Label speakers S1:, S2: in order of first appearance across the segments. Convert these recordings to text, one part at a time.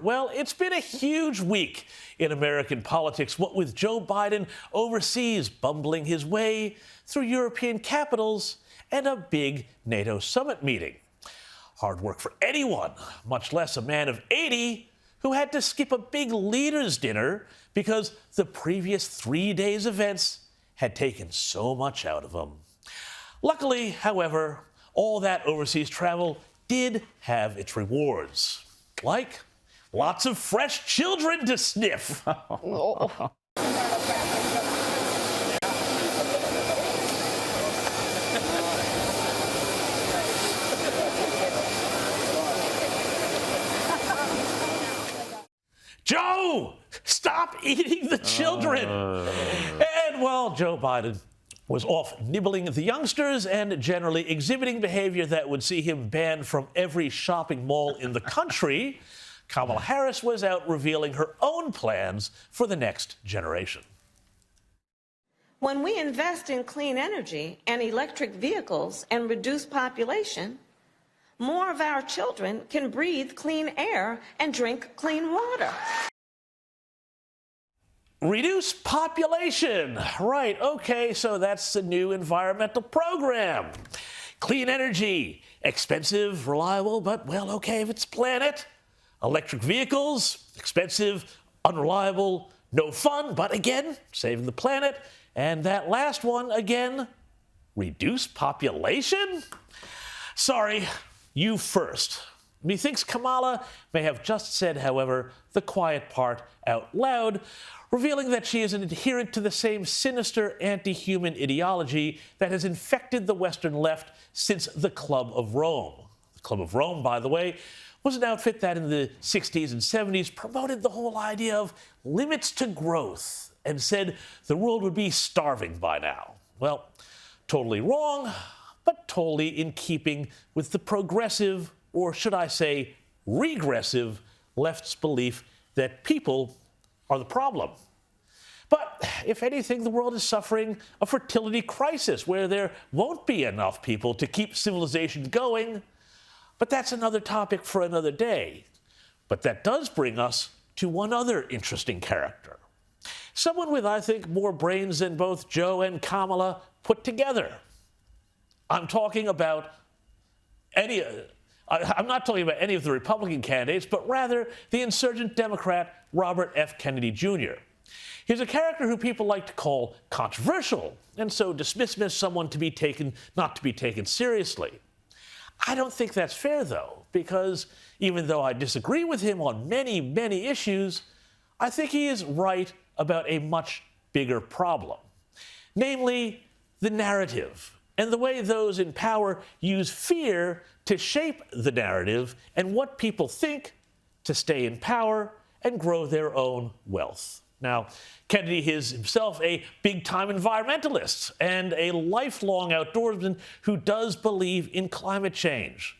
S1: Well, it's been a huge week in American politics, what with Joe Biden overseas bumbling his way through European capitals and a big NATO summit meeting. Hard work for anyone, much less a man of 80 who had to skip a big leaders' dinner because the previous 3 days' events had taken so much out of him. Luckily, however, all that overseas travel did have its rewards, like lots of fresh children to sniff. Joe, stop eating the children. And while Joe Biden was off nibbling at the youngsters and generally exhibiting behavior that would see him banned from every shopping mall in the country, Kamala Harris was out revealing her own plans for the next generation.
S2: When we invest in clean energy and electric vehicles and reduce population, more of our children can breathe clean air and drink clean water.
S1: Reduce population. Right, okay, so that's the new environmental program. Clean energy, expensive, reliable, but, well, okay if it's planet. Electric vehicles, expensive, unreliable, no fun, but again, saving the planet. And that last one, again, reduce population? Sorry, you first. Methinks Kamala may have just said, however, the quiet part out loud, revealing that she is an adherent to the same sinister anti-human ideology that has infected the Western left since the Club of Rome. The Club of Rome, by the way, was an outfit that in the 60s and 70s promoted the whole idea of limits to growth and said the world would be starving by now. Well, totally wrong, but totally in keeping with the progressive, or should I say regressive, left's belief that people are the problem. But if anything, the world is suffering a fertility crisis where there won't be enough people to keep civilization going. But that's another topic for another day. But that does bring us to one other interesting character. Someone with, I think, more brains than both Joe and Kamala put together. I'm talking about I'm not talking about any of the Republican candidates, but rather the insurgent Democrat Robert F. Kennedy Jr. He's a character who people like to call controversial, and so dismiss him as someone not to be taken seriously. I don't think that's fair, though, because even though I disagree with him on many, many issues, I think he is right about a much bigger problem, namely the narrative and the way those in power use fear to shape the narrative and what people think to stay in power and grow their own wealth. Now, Kennedy is himself a big-time environmentalist and a lifelong outdoorsman who does believe in climate change.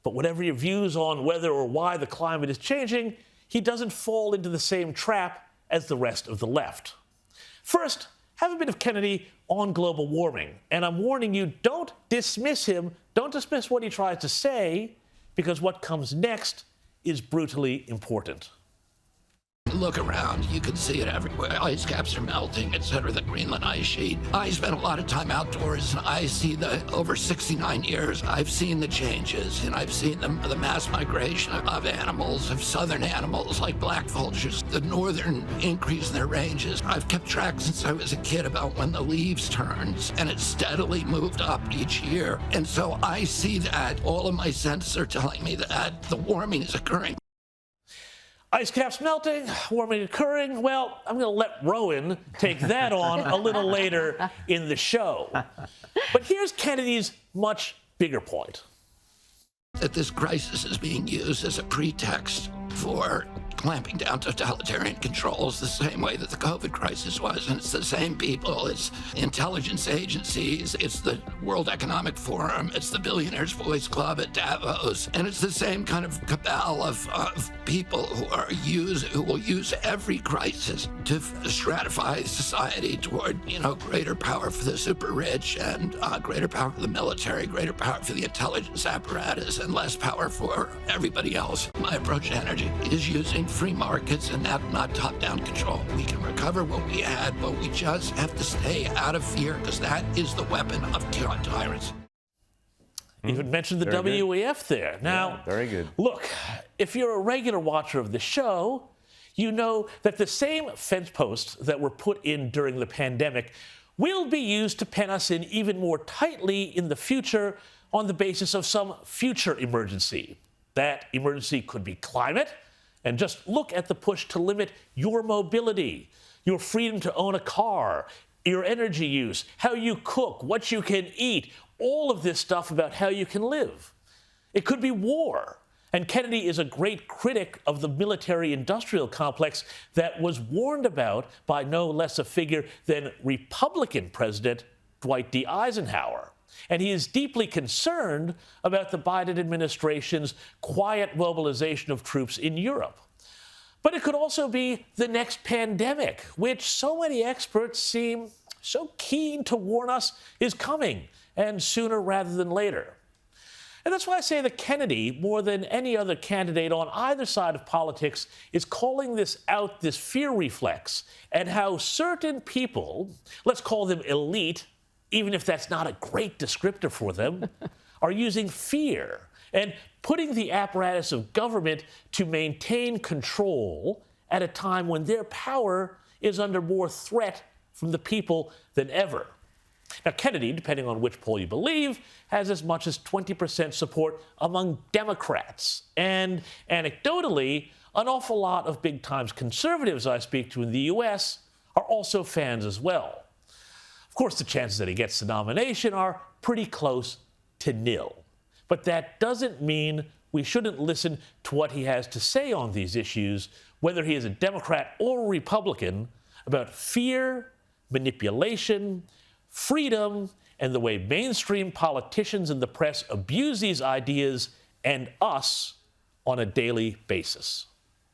S1: But whatever your views on whether or why the climate is changing, he doesn't fall into the same trap as the rest of the left. First, have a bit of Kennedy on global warming. And I'm warning you, don't dismiss him. Don't dismiss what he tries to say, because what comes next is brutally important.
S3: Look around, you can see it everywhere. Ice caps are melting, etc. The Greenland ice sheet. I spent a lot of time outdoors, and I see over 69 years, I've seen the changes, and I've seen the mass migration of animals, of southern animals like black vultures, the northern increase in their ranges. I've kept track since I was a kid about when the leaves turns, and it's steadily moved up each year. And so I see that. All of my senses are telling me that the warming is occurring.
S1: Ice caps melting, warming occurring. Well, I'm going to let Rowan take that on a little later in the show. But here's Kennedy's much bigger point.
S3: That this crisis is being used as a pretext for clamping down totalitarian controls the same way that the COVID crisis was. And it's the same people, it's intelligence agencies, it's the World Economic Forum, it's the Billionaires Voice Club at Davos, and it's the same kind of cabal of people who will use every crisis to stratify society toward, greater power for the super rich and greater power for the military, greater power for the intelligence apparatus, and less power for everybody else. My approach to energy is using free markets and not top-down control. We can recover what we had, but we just have to stay out of fear, because that is the weapon of tyrants.
S1: You had mentioned the
S4: Very
S1: WEF there. Now,
S4: very good.
S1: Look, if you're a regular watcher of the show, you know that the same fence posts that were put in during the pandemic will be used to pen us in even more tightly in the future on the basis of some future emergency. That emergency could be climate, and just look at the push to limit your mobility, your freedom to own a car, your energy use, how you cook, what you can eat, all of this stuff about how you can live. It could be war. And Kennedy is a great critic of the military-industrial complex that was warned about by no less a figure than Republican President Dwight D. Eisenhower. And he is deeply concerned about the Biden administration's quiet mobilization of troops in Europe. But it could also be the next pandemic, which so many experts seem so keen to warn us is coming, and sooner rather than later. And that's why I say that Kennedy, more than any other candidate on either side of politics, is calling this out, this fear reflex, and how certain people, let's call them elite, even if that's not a great descriptor for them, are using fear and putting the apparatus of government to maintain control at a time when their power is under more threat from the people than ever. Now, Kennedy, depending on which poll you believe, has as much as 20% support among Democrats. And anecdotally, an awful lot of big-time conservatives I speak to in the U.S. are also fans as well. Of course, the chances that he gets the nomination are pretty close to nil. But that doesn't mean we shouldn't listen to what he has to say on these issues, whether he is a Democrat or a Republican, about fear, manipulation, freedom, and the way mainstream politicians and the press abuse these ideas and us on a daily basis.